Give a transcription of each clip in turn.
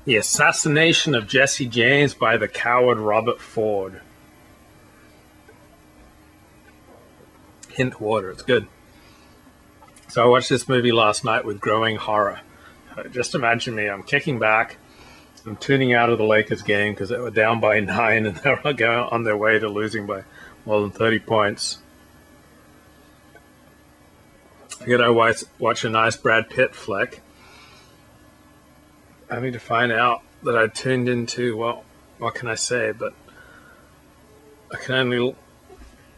The Assassination of Jesse James by the coward Robert Ford. Hint water, it's good. So I watched this movie last night with growing horror. Just imagine me, I'm kicking back, I'm tuning out of the Lakers game because they were down by 9 and they were going on their way to losing by more than 30 points. You know, watch a nice Brad Pitt flick. I need to find out that I tuned into, well, what can I say, but I can only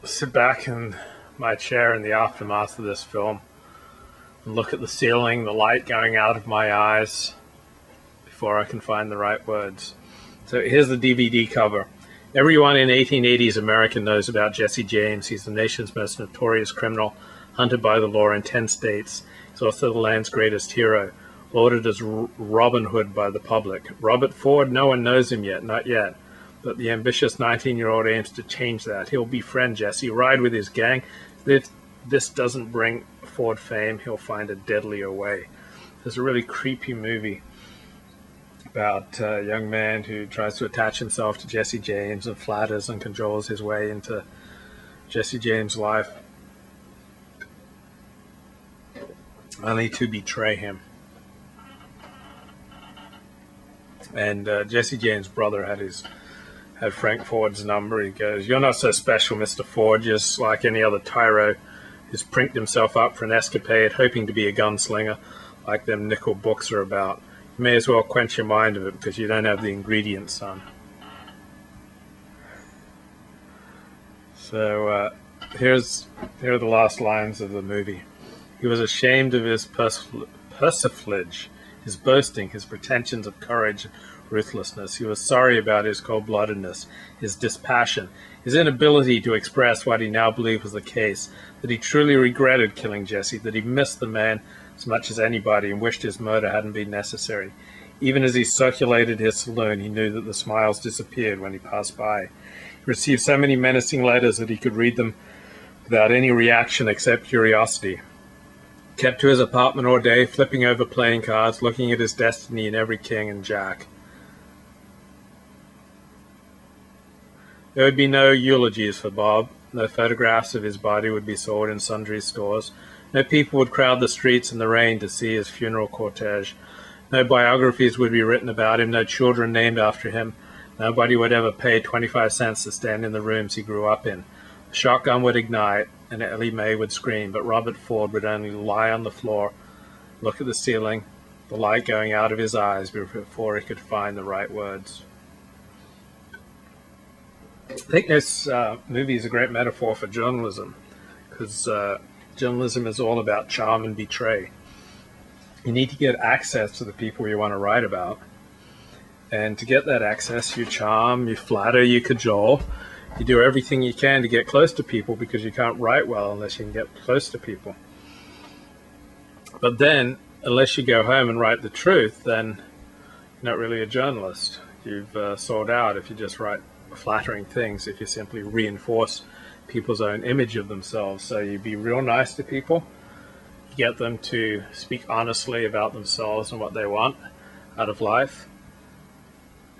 sit back in my chair in the aftermath of this film and look at the ceiling, the light going out of my eyes before I can find the right words. So here's the DVD cover. Everyone in 1880s America knows about Jesse James. He's the nation's most notorious criminal, hunted by the law in 10 states. He's also the land's greatest hero, lauded as Robin Hood by the public. Robert Ford, no one knows him yet, not yet. But the ambitious 19-year-old aims to change that. He'll befriend Jesse, ride with his gang. If this doesn't bring Ford fame, he'll find a deadlier way. There's a really creepy movie about a young man who tries to attach himself to Jesse James and flatters and cajoles his way into Jesse James' life, only to betray him. And Jesse James' brother had Frank Ford's number. He goes, "You're not so special, Mr. Ford, just like any other tyro who's prinked himself up for an escapade, hoping to be a gunslinger, like them nickel books are about. You may as well quench your mind of it, because you don't have the ingredients, son." So here are the last lines of the movie. He was ashamed of his persiflage, his boasting, his pretensions of courage and ruthlessness. He was sorry about his cold-bloodedness, his dispassion, his inability to express what he now believed was the case, that he truly regretted killing Jesse, that he missed the man as much as anybody and wished his murder hadn't been necessary. Even as he circulated his saloon, he knew that the smiles disappeared when he passed by. He received so many menacing letters that he could read them without any reaction except curiosity. Kept to his apartment all day, flipping over playing cards, looking at his destiny in every king and jack. There would be no eulogies for Bob. No photographs of his body would be sold in sundry stores. No people would crowd the streets in the rain to see his funeral cortege. No biographies would be written about him, no children named after him. Nobody would ever pay 25 cents to stand in the rooms he grew up in. A shotgun would ignite, and Ellie Mae would scream, but Robert Ford would only lie on the floor, look at the ceiling, the light going out of his eyes before he could find the right words. I think this movie is a great metaphor for journalism, because journalism is all about charm and betray. You need to get access to the people you want to write about, and to get that access, you charm, you flatter, you cajole. You do everything you can to get close to people, because you can't write well unless you can get close to people. But then, unless you go home and write the truth, then you're not really a journalist. You've sold out if you just write flattering things, if you simply reinforce people's own image of themselves. So you be real nice to people, you get them to speak honestly about themselves and what they want out of life.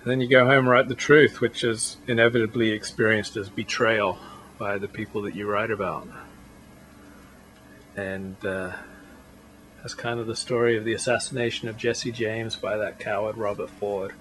And then you go home and write the truth, which is inevitably experienced as betrayal by the people that you write about. And that's kind of the story of the assassination of Jesse James by that coward Robert Ford.